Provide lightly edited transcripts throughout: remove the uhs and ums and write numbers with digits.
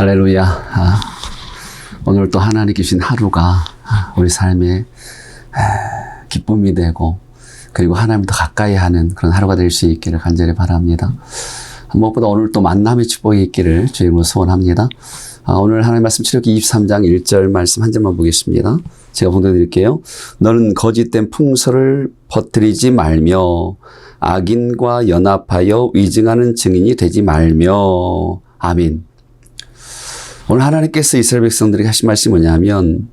할렐루야. 오늘 또 하나님 주신 하루가 우리 삶의 기쁨이 되고 그리고 하나님 더 가까이 하는 그런 하루가 될 수 있기를 간절히 바랍니다. 무엇보다 오늘 또 만남의 축복이 있기를 주님으로 소원합니다. 오늘 하나님 말씀 출애굽기 23장 1절 말씀 한 절만 보겠습니다. 제가 봉독드릴게요. 너는 거짓된 풍설을 퍼뜨리지 말며 악인과 연합하여 위증하는 증인이 되지 말며. 아멘. 오늘 하나님께서 이스라엘 백성들에게 하신 말씀이 뭐냐면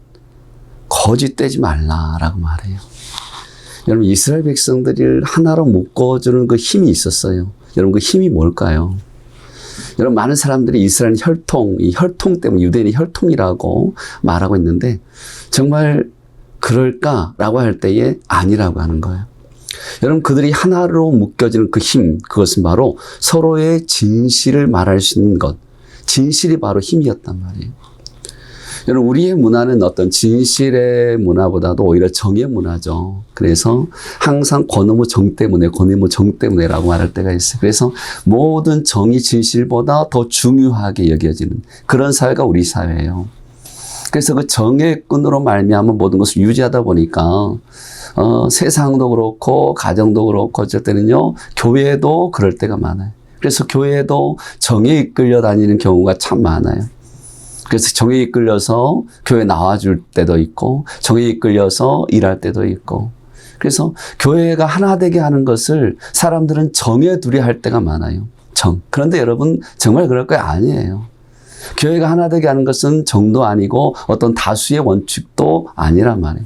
거짓되지 말라라고 말해요. 여러분, 이스라엘 백성들을 하나로 묶어주는 그 힘이 있었어요. 여러분, 그 힘이 뭘까요? 여러분, 많은 사람들이 이스라엘 혈통, 이 혈통 때문에 유대인이 혈통이라고 말하고 있는데 정말 그럴까라고 할 때에 아니라고 하는 거예요. 여러분, 그들이 하나로 묶여지는 그 힘, 그것은 바로 서로의 진실을 말할 수 있는 것. 진실이 바로 힘이었단 말이에요. 여러분, 우리의 문화는 어떤 진실의 문화보다도 오히려 정의 문화죠. 그래서 항상 권오무 정 때문에라고 말할 때가 있어요. 그래서 모든 정의 진실보다 더 중요하게 여겨지는 그런 사회가 우리 사회예요. 그래서 그 정의 끈으로 말미암아 모든 것을 유지하다 보니까 세상도 그렇고 가정도 그렇고 어쩔 때는요 교회도 그럴 때가 많아요. 그래서 교회도 정에 이끌려 다니는 경우가 참 많아요. 그래서 정에 이끌려서 교회 나와줄 때도 있고 정에 이끌려서 일할 때도 있고 그래서 교회가 하나 되게 하는 것을 사람들은 정에 둘이 할 때가 많아요. 정. 그런데 여러분 정말 그럴 거예요? 아니에요. 교회가 하나 되게 하는 것은 정도 아니고 어떤 다수의 원칙도 아니란 말이에요.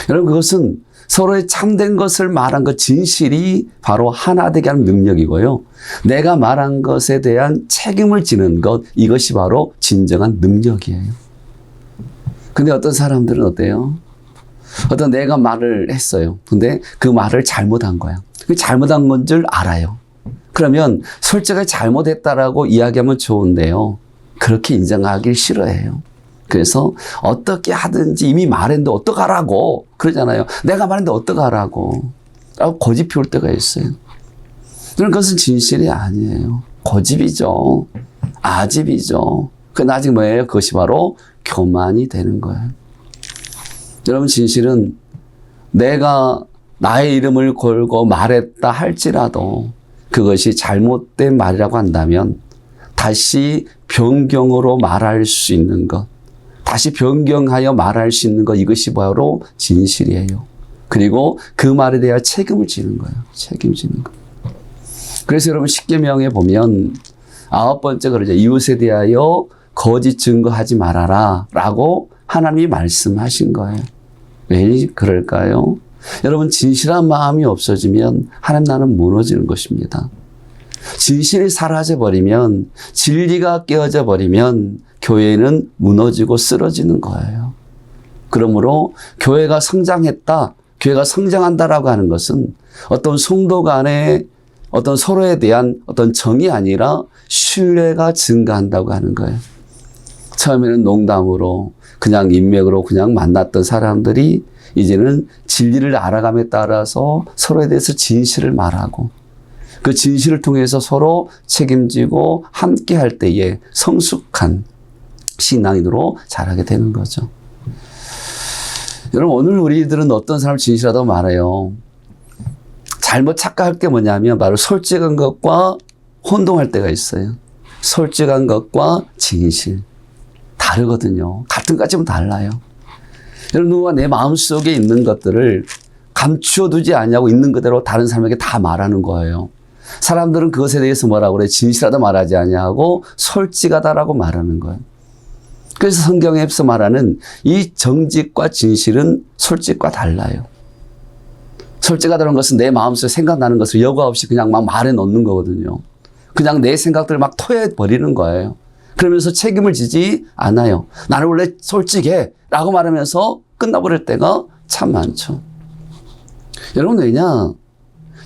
여러분, 그것은 서로의 참된 것을 말한 그 진실이 바로 하나 되게 하는 능력이고요. 내가 말한 것에 대한 책임을 지는 것, 이것이 바로 진정한 능력이에요. 근데 어떤 사람들은 어때요? 어떤 내가 말을 했어요. 근데 그 말을 잘못한 거야. 그 잘못한 건 줄 알아요. 그러면 솔직하게 잘못했다라고 이야기하면 좋은데요. 그렇게 인정하기 싫어해요. 그래서 어떻게 하든지 이미 말했는데 어떡하라고 그러잖아요. 내가 말했는데 어떡하라고 라고 고집 피울 때가 있어요. 그런 것은 진실이 아니에요. 고집이죠. 아집이죠. 그건 아직 뭐예요? 그것이 바로 교만이 되는 거예요. 여러분, 진실은 내가 나의 이름을 걸고 말했다 할지라도 그것이 잘못된 말이라고 한다면 다시 변경으로 말할 수 있는 것, 다시 변경하여 말할 수 있는 것, 이것이 바로 진실이에요. 그리고 그 말에 대한 책임을 지는 거예요. 책임지는 거. 그래서 여러분 십계명에 보면 9번째 그러죠. 이웃에 대하여 거짓 증거하지 말아라 라고 하나님이 말씀하신 거예요. 왜 그럴까요? 여러분, 진실한 마음이 없어지면 하나님 나라는 무너지는 것입니다. 진실이 사라져버리면, 진리가 깨어져 버리면 교회는 무너지고 쓰러지는 거예요. 그러므로 교회가 성장했다, 교회가 성장한다라고 하는 것은 어떤 성도 간의 어떤 서로에 대한 어떤 정이 아니라 신뢰가 증가한다고 하는 거예요. 처음에는 농담으로 그냥 인맥으로 그냥 만났던 사람들이 이제는 진리를 알아감에 따라서 서로에 대해서 진실을 말하고 그 진실을 통해서 서로 책임지고 함께 할 때에 성숙한 신앙인으로 자라게 되는 거죠. 여러분, 오늘 우리들은 어떤 사람을 진실하다고 말해요. 잘못 착각할 게 뭐냐면 바로 솔직한 것과 혼동할 때가 있어요. 솔직한 것과 진실. 다르거든요. 같은 가지면 달라요. 여러분, 누가 내 마음속에 있는 것들을 감추어두지 않냐고 있는 그대로 다른 사람에게 다 말하는 거예요. 사람들은 그것에 대해서 뭐라고 그래? 진실하다 말하지 않냐고 솔직하다라고 말하는 거예요. 그래서 성경에서 말하는 이 정직과 진실은 솔직과 달라요. 솔직하다는 것은 내 마음속에 생각나는 것을 여과 없이 그냥 막 말해 놓는 거거든요. 그냥 내 생각들을 막 토해 버리는 거예요. 그러면서 책임을 지지 않아요. 나는 원래 솔직해 라고 말하면서 끝나버릴 때가 참 많죠. 여러분, 왜냐?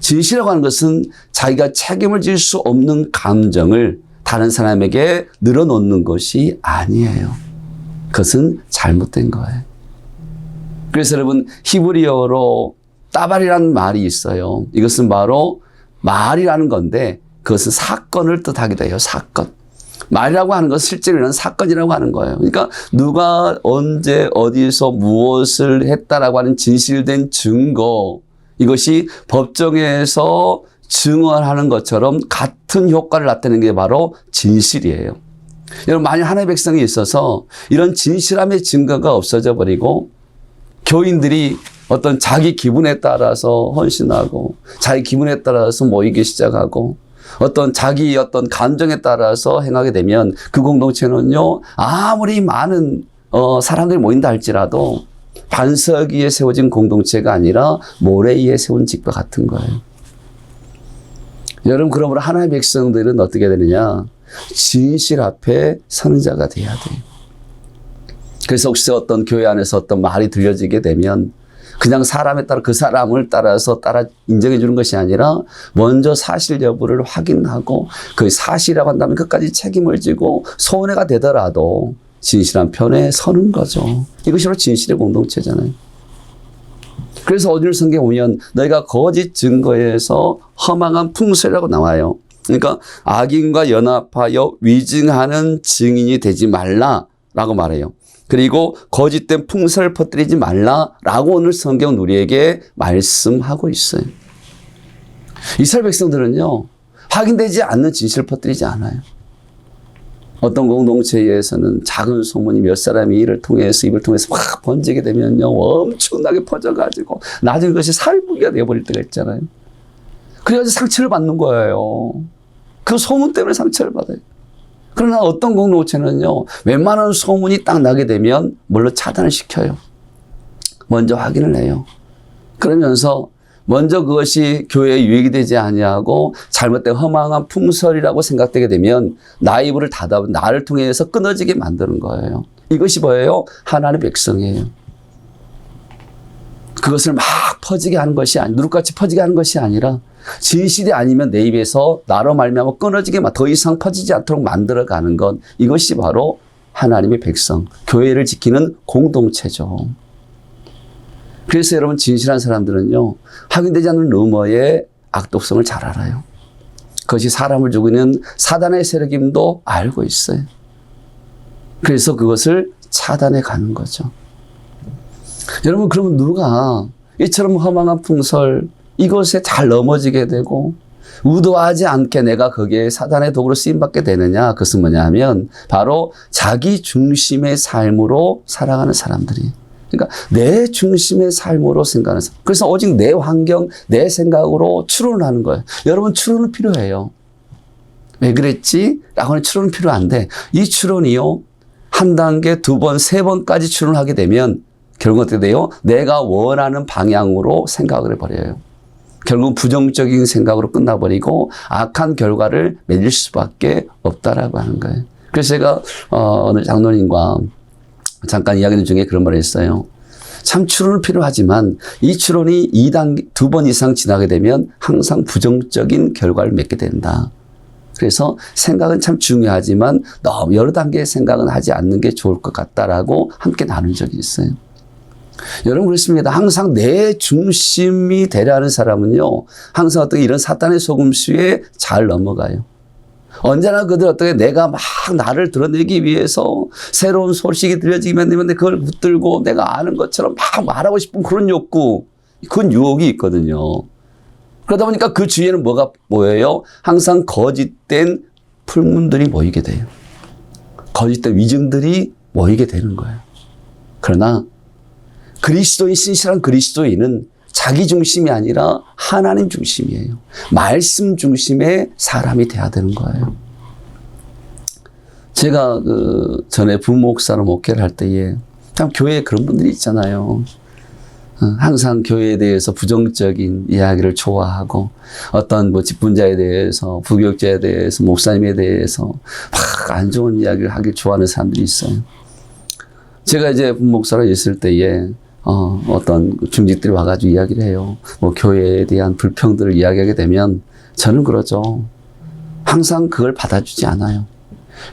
진실이라고 하는 것은 자기가 책임을 질 수 없는 감정을 다른 사람에게 늘어놓는 것이 아니에요. 그것은 잘못된 거예요. 그래서 여러분, 히브리어로 따발이라는 말이 있어요. 이것은 바로 말이라는 건데 그것은 사건을 뜻하기도 해요. 사건. 말이라고 하는 것은 실제로 일어난 사건이라고 하는 거예요. 그러니까 누가 언제 어디서 무엇을 했다라고 하는 진실된 증거, 이것이 법정에서 증언하는 것처럼 같은 효과를 나타내는 게 바로 진실이에요. 여러분, 만약 하나님의 백성이 있어서 이런 진실함의 증거가 없어져 버리고 교인들이 어떤 자기 기분에 따라서 헌신하고 자기 기분에 따라서 모이기 시작하고 어떤 자기 어떤 감정에 따라서 행하게 되면 그 공동체는요, 아무리 많은 사람들이 모인다 할지라도 반석 위에 세워진 공동체가 아니라 모래 위에 세운 집과 같은 거예요. 여러분, 그러므로 하나님의 백성들은 어떻게 되느냐? 진실 앞에 서는 자가 돼야 돼요. 그래서 혹시 어떤 교회 안에서 어떤 말이 들려지게 되면 그냥 사람에 따라 그 사람을 따라서 인정해 주는 것이 아니라 먼저 사실 여부를 확인하고 그 사실이라고 한다면 끝까지 책임을 지고 손해가 되더라도 진실한 편에 서는 거죠. 이것이 바로 진실의 공동체잖아요. 그래서 오늘 성경에 보면 너희가 거짓 증거에서 허망한 풍설이라고 나와요. 그러니까 악인과 연합하여 위증하는 증인이 되지 말라라고 말해요. 그리고 거짓된 풍설을 퍼뜨리지 말라라고 오늘 성경은 우리에게 말씀하고 있어요. 이스라엘 백성들은요, 확인되지 않는 진실을 퍼뜨리지 않아요. 어떤 공동체에서는 작은 소문이 몇 사람이 입을 통해서 막 번지게 되면요, 엄청나게 퍼져가지고 나중에 그것이 살무기가 되어버릴 때가 있잖아요. 그래가지고 상처를 받는 거예요. 그 소문 때문에 상처를 받아요. 그러나 어떤 공동체는요, 웬만한 소문이 딱 나게 되면 뭘로 차단을 시켜요. 먼저 확인을 해요. 그러면서 먼저 그것이 교회에 유익이 되지 아니하고 잘못된 허망한 풍설이라고 생각되게 되면 나 입을 닫아 나를 통해서 끊어지게 만드는 거예요. 이것이 뭐예요? 하나님의 백성이에요. 그것을 막 퍼지게 하는 것이 누룩같이 퍼지게 하는 것이 아니라 진실이 아니면 내 입에서 나로 말미암아 끊어지게 더 이상 퍼지지 않도록 만들어가는 것, 이것이 바로 하나님의 백성, 교회를 지키는 공동체죠. 그래서 여러분, 진실한 사람들은요, 확인되지 않는 루머의 악독성을 잘 알아요. 그것이 사람을 죽이는 사단의 세력임도 알고 있어요. 그래서 그것을 차단해 가는 거죠. 여러분, 그러면 누가 이처럼 허망한 풍설, 이것에 잘 넘어지게 되고 의도하지 않게 내가 거기에 사단의 도구로 쓰임받게 되느냐? 그것은 뭐냐 하면 바로 자기 중심의 삶으로 살아가는 사람들이, 그러니까 내 중심의 삶으로 생각하는 사람. 그래서 오직 내 환경, 내 생각으로 추론을 하는 거예요. 여러분, 추론은 필요해요. 왜 그랬지? 라고 하는 추론은 필요한데 이 추론이요, 한 단계, 두 번, 세 번까지 추론하게 되면 결국 어떻게 돼요? 내가 원하는 방향으로 생각을 해버려요. 결국 부정적인 생각으로 끝나버리고 악한 결과를 맺을 수밖에 없다라고 하는 거예요. 그래서 제가 어느 장로님과 잠깐 이야기하는 중에 그런 말을 했어요. 참 추론은 필요하지만 이 추론이 2단계, 2번 이상 지나게 되면 항상 부정적인 결과를 맺게 된다. 그래서 생각은 참 중요하지만 너무 여러 단계의 생각은 하지 않는 게 좋을 것 같다라고 함께 나눈 적이 있어요. 여러분, 그렇습니다. 항상 내 중심이 되려 하는 사람은요, 항상 어떻게 이런 사탄의 속임수에 잘 넘어가요. 언제나 그들 어떻게 내가 막 나를 드러내기 위해서 새로운 소식이 들려지기만 되면 그걸 붙들고 내가 아는 것처럼 막 말하고 싶은 그런 욕구, 그런 유혹이 있거든요. 그러다 보니까 그 주위에는 뭐가 모여요? 항상 거짓된 풀문들이 모이게 돼요. 거짓된 위증들이 모이게 되는 거예요. 그러나 그리스도인, 신실한 그리스도인은 자기 중심이 아니라 하나님 중심이에요. 말씀 중심의 사람이 돼야 되는 거예요. 제가 전에 부목사로 목회를 할 때에 참 교회에 그런 분들이 있잖아요. 항상 교회에 대해서 부정적인 이야기를 좋아하고 어떤 직분자에 대해서, 부교육자에 대해서, 목사님에 대해서 막 안 좋은 이야기를 하길 좋아하는 사람들이 있어요. 제가 이제 부목사로 있을 때에 어떤 중직들이 와가지고 이야기를 해요. 교회에 대한 불평들을 이야기하게 되면 저는 그러죠. 항상 그걸 받아주지 않아요.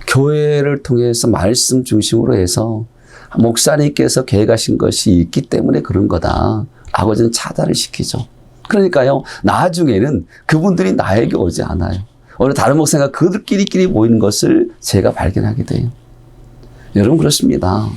교회를 통해서 말씀 중심으로 해서 목사님께서 계획하신 것이 있기 때문에 그런 거다 라고 저는 차단을 시키죠. 그러니까요, 나중에는 그분들이 나에게 오지 않아요. 오늘 다른 목사가 그들끼리끼리 모이는 것을 제가 발견하게 돼요. 여러분 그렇습니다.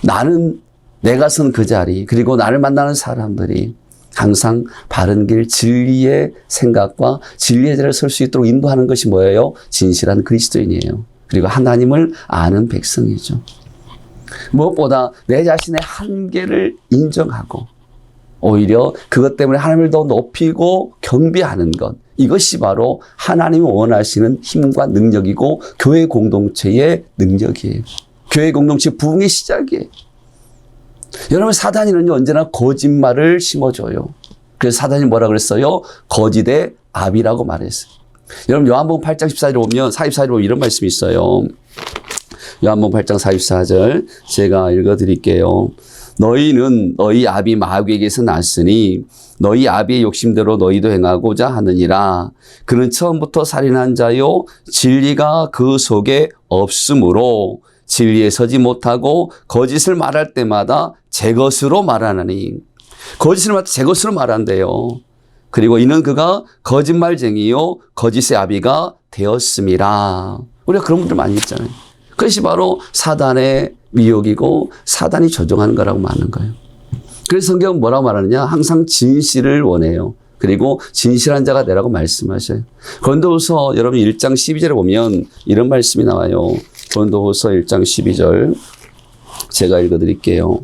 나는 내가 선 그 자리, 그리고 나를 만나는 사람들이 항상 바른 길, 진리의 생각과 진리의 자리에 설 수 있도록 인도하는 것이 뭐예요? 진실한 그리스도인이에요. 그리고 하나님을 아는 백성이죠. 무엇보다 내 자신의 한계를 인정하고 오히려 그것 때문에 하나님을 더 높이고 경배하는 것, 이것이 바로 하나님이 원하시는 힘과 능력이고 교회 공동체의 능력이에요. 교회 공동체 부흥의 시작이에요. 여러분 사단이는요 언제나 거짓말을 심어줘요. 그래서 사단이 뭐라 그랬어요? 거짓의 아비라고 말했어요. 여러분 요한복음 8장 14절에 보면 44절에 보면 이런 말씀이 있어요. 요한복음 8장 44절 제가 읽어드릴게요. 너희는 너희 아비 마귀에게서 났으니 너희 아비의 욕심대로 너희도 행하고자 하느니라. 그는 처음부터 살인한 자요 진리가 그 속에 없으므로 진리에 서지 못하고 거짓을 말할 때마다 제 것으로 말하나니. 거짓을 말할 때 제 것으로 말한대요. 그리고 이는 그가 거짓말쟁이요 거짓의 아비가 되었음이라. 우리가 그런 분들 많이 있잖아요. 그것이 바로 사단의 미혹이고 사단이 조종하는 거라고 말하는 거예요. 그래서 성경은 뭐라고 말하느냐? 항상 진실을 원해요. 그리고 진실한 자가 되라고 말씀하셔요. 고린도후서 여러분 1장 12절에 보면 이런 말씀이 나와요. 고린도후서 1장 12절 제가 읽어드릴게요.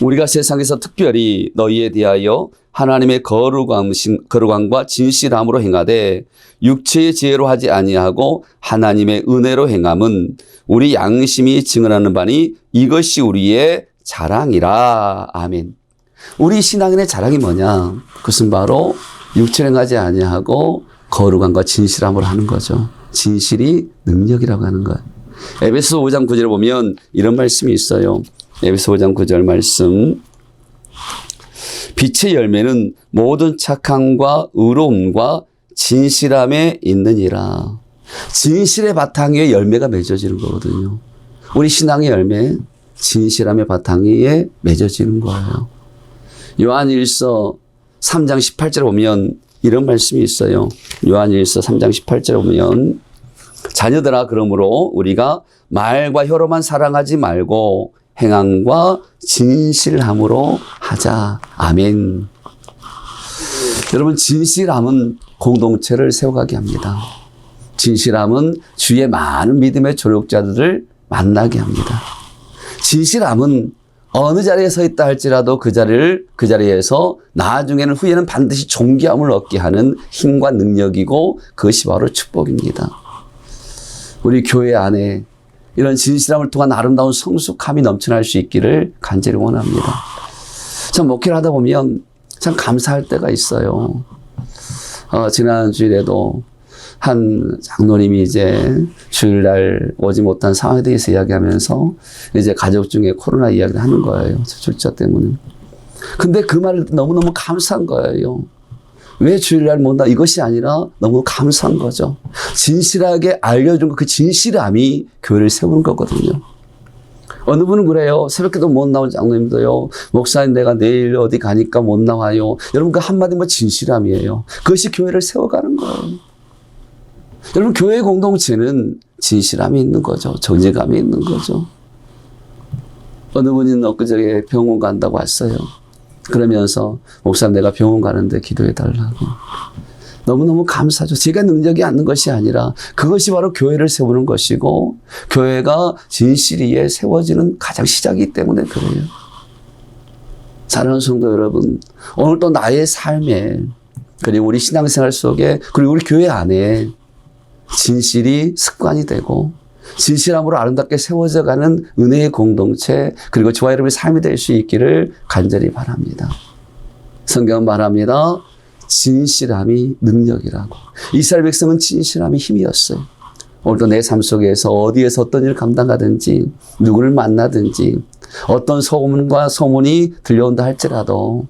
우리가 세상에서 특별히 너희에 대하여 하나님의 거룩함과 진실함으로 행하되 육체의 지혜로 하지 아니하고 하나님의 은혜로 행함은 우리 양심이 증언하는 바니 이것이 우리의 자랑이라. 아멘. 우리 신앙인의 자랑이 뭐냐? 그것은 바로 육체로 행하지 아니하고 거룩함과 진실함으로 하는 거죠. 진실이 능력이라고 하는 거예요. 에베소 5장 9절에 보면 이런 말씀이 있어요. 에베소 5장 9절 말씀. 빛의 열매는 모든 착함과 의로움과 진실함에 있느니라. 진실의 바탕 위에 열매가 맺어지는 거거든요. 우리 신앙의 열매, 진실함의 바탕 위에 맺어지는 거예요. 요한일서 3장 18절에 보면 이런 말씀이 있어요. 요한일서 3장 18절에 보면 자녀들아 그러므로 우리가 말과 혀로만 사랑하지 말고 행함과 진실함으로 하자. 아멘. 여러분 진실함은 공동체를 세워가게 합니다. 진실함은 주의 많은 믿음의 조력자들을 만나게 합니다. 진실함은 어느 자리에 서 있다 할지라도 그 자리에서 나중에는 후에는 반드시 존귀함을 얻게 하는 힘과 능력이고 그것이 바로 축복입니다. 우리 교회 안에 이런 진실함을 통한 아름다운 성숙함이 넘쳐날 수 있기를 간절히 원합니다. 참 목회를 하다 보면 참 감사할 때가 있어요. 지난 주일에도 한 장로님이 이제 주일날 오지 못한 상황에 대해서 이야기하면서 이제 가족 중에 코로나 이야기를 하는 거예요. 출자 때문에. 근데 그 말을 너무너무 감사한 거예요. 왜 주일날 못 나? 이것이 아니라 너무 감사한 거죠. 진실하게 알려준 그 진실함이 교회를 세우는 거거든요. 어느 분은 그래요. 새벽에도 못 나온 장로님도요. 목사님 내가 내일 어디 가니까 못 나와요. 여러분 그 한마디면 진실함이에요. 그것이 교회를 세워가는 거예요. 여러분 교회 공동체는 진실함이 있는 거죠. 정제감이 있는 거죠. 어느 분은 엊그저께 병원 간다고 왔어요. 그러면서 목사님 내가 병원 가는데 기도해 달라고. 너무너무 감사하죠. 제가 능력이 않는 것이 아니라 그것이 바로 교회를 세우는 것이고 교회가 진실위에 세워지는 가장 시작이기 때문에 그래요. 사랑하는 성도 여러분, 오늘 또 나의 삶에 그리고 우리 신앙생활 속에 그리고 우리 교회 안에 진실이 습관이 되고 진실함으로 아름답게 세워져가는 은혜의 공동체 그리고 저와 여러분의 삶이 될 수 있기를 간절히 바랍니다. 성경은 말합니다. 진실함이 능력이라고. 이스라엘 백성은 진실함이 힘이었어요. 오늘도 내 삶 속에서 어디에서 어떤 일을 감당하든지 누구를 만나든지 어떤 소문과 소문이 들려온다 할지라도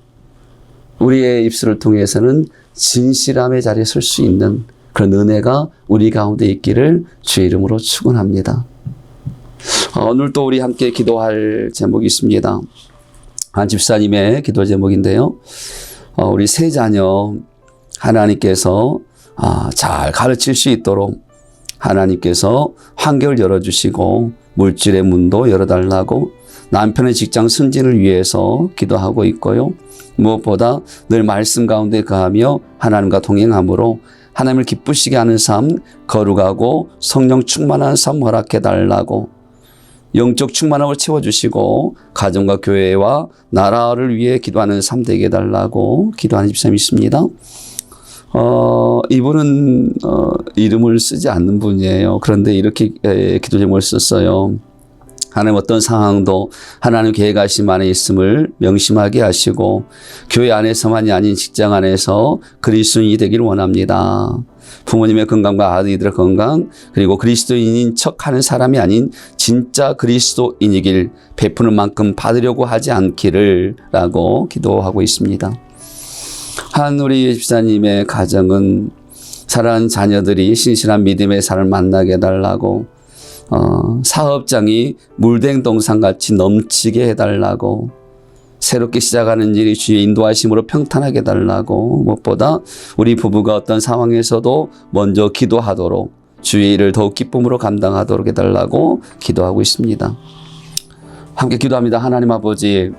우리의 입술을 통해서는 진실함의 자리에 설 수 있는 그런 은혜가 우리 가운데 있기를 주의 이름으로 축원합니다. 오늘 또 우리 함께 기도할 제목이 있습니다. 한 집사님의 기도 제목인데요. 우리 세 자녀 하나님께서 잘 가르칠 수 있도록 하나님께서 환경을 열어주시고 물질의 문도 열어달라고 남편의 직장 승진을 위해서 기도하고 있고요. 무엇보다 늘 말씀 가운데 거하며 하나님과 동행함으로 하나님을 기쁘시게 하는 삶, 거룩하고 성령 충만한 삶 허락해달라고 영적 충만함을 채워주시고 가정과 교회와 나라를 위해 기도하는 삶 되게 해달라고 기도하는 집사님이 있습니다. 이분은 이름을 쓰지 않는 분이에요. 그런데 이렇게 기도 제목을 썼어요. 하나님 어떤 상황도 하나님 계획하심 안에 있음을 명심하게 하시고 교회 안에서만이 아닌 직장 안에서 그리스도인이 되기를 원합니다. 부모님의 건강과 아들들의 건강, 그리고 그리스도인인 척하는 사람이 아닌 진짜 그리스도인이길 베푸는 만큼 받으려고 하지 않기를 라고 기도하고 있습니다. 한 우리 집사님의 가정은 사랑하는 자녀들이 신실한 믿음의 삶을 만나게 해달라고 사업장이 물된 동산같이 넘치게 해달라고 새롭게 시작하는 일이 주의 인도하심으로 평탄하게 해달라고 무엇보다 우리 부부가 어떤 상황에서도 먼저 기도하도록 주의 일을 더욱 기쁨으로 감당하도록 해달라고 기도하고 있습니다. 함께 기도합니다. 하나님 아버지,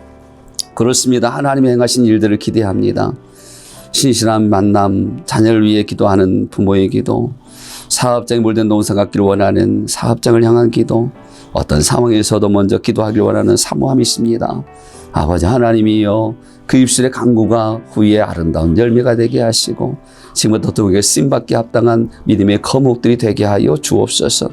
그렇습니다. 하나님이 행하신 일들을 기대합니다. 신실한 만남, 자녀를 위해 기도하는 부모의 기도, 사업장에 물든 동산 같기를 원하는 사업장을 향한 기도, 어떤 상황에서도 먼저 기도하길 원하는 사모함이 있습니다. 아버지 하나님이여, 그 입술의 간구가 후에 아름다운 열매가 되게 하시고 지금부터 더욱에 쓰임받기에 합당한 믿음의 거목들이 되게 하여 주옵소서.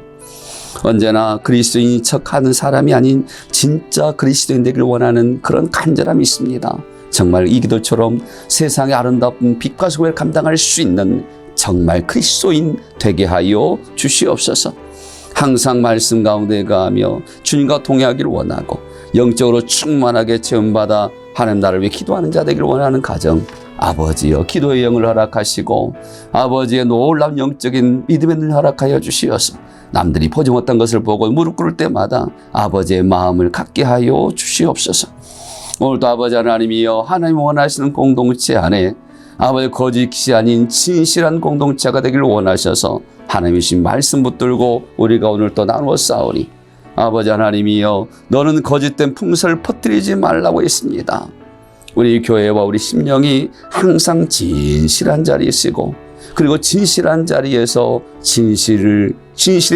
언제나 그리스도인인 척하는 사람이 아닌 진짜 그리스도인 되길 원하는 그런 간절함이 있습니다. 정말 이 기도처럼 세상의 아름다운 빛과 소금을 감당할 수 있는 정말 그리스도인 되게 하여 주시옵소서. 항상 말씀 가운데 가며 주님과 동행하기를 원하고 영적으로 충만하게 체험받아 하나님 나를 위해 기도하는 자 되기를 원하는 가정, 아버지여 기도의 영을 허락하시고 아버지의 놀라운 영적인 믿음의 눈을 허락하여 주시어서 남들이 보지 못한 것을 보고 무릎 꿇을 때마다 아버지의 마음을 갖게 하여 주시옵소서. 오늘도 아버지 하나님이여, 하나님 원하시는 공동체 안에 아버지 거짓이 아닌 진실한 공동체가 되기를 원하셔서 하나님이 주신 말씀 붙들고 우리가 오늘 또 나누어 싸우니 아버지 하나님이여, 너는 거짓된 풍설을 퍼뜨리지 말라고 했습니다. 우리 교회와 우리 심령이 항상 진실한 자리에 있고 그리고 진실한 자리에서 진실이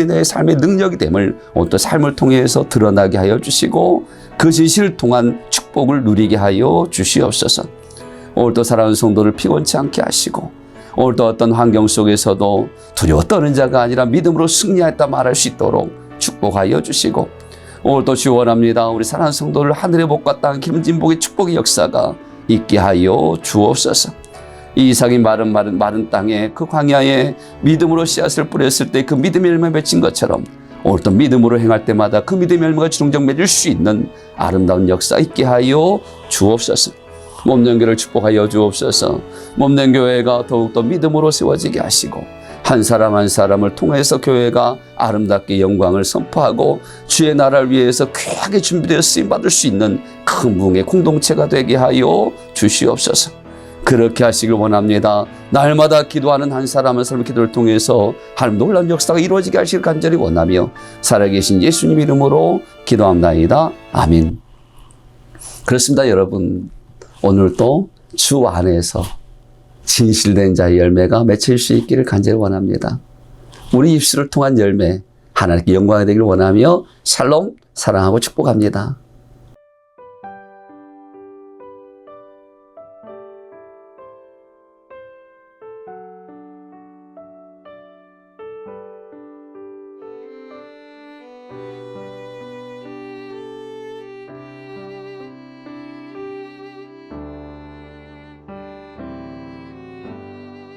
내 삶의 능력이 됨을 오늘 또 삶을 통해서 드러나게 하여 주시고 그 진실을 통한 축복을 누리게 하여 주시옵소서. 오늘도 사랑하는 성도를 피곤치 않게 하시고 오늘도 어떤 환경 속에서도 두려워 떠는 자가 아니라 믿음으로 승리하였다 말할 수 있도록 축복하여 주시고 오늘도 주여 원합니다. 우리 사랑하는 성도를 하늘의 복과 땅 기름진 복의 축복의 역사가 있게 하여 주옵소서. 이삭이 마른 땅에 그 광야에 믿음으로 씨앗을 뿌렸을 때 그 믿음의 열매 맺힌 것처럼 오늘도 믿음으로 행할 때마다 그 믿음의 열매가 주렁주렁 맺을 수 있는 아름다운 역사 있게 하여 주옵소서. 몸된 교회를 축복하여 주옵소서. 몸된 교회가 더욱더 믿음으로 세워지게 하시고 한 사람 한 사람을 통해서 교회가 아름답게 영광을 선포하고 주의 나라를 위해서 귀하게 준비되어 쓰임받을 수 있는 큰 부흥의 공동체가 되게 하여 주시옵소서. 그렇게 하시길 원합니다. 날마다 기도하는 한 사람 한 사람의 기도를 통해서 하나님 놀라운 역사가 이루어지게 하시길 간절히 원하며 살아계신 예수님 이름으로 기도합나이다. 아멘. 그렇습니다. 여러분, 오늘도 주 안에서 진실된 자의 열매가 맺힐 수 있기를 간절히 원합니다. 우리 입술을 통한 열매, 하나님께 영광이 되기를 원하며 샬롬, 사랑하고 축복합니다.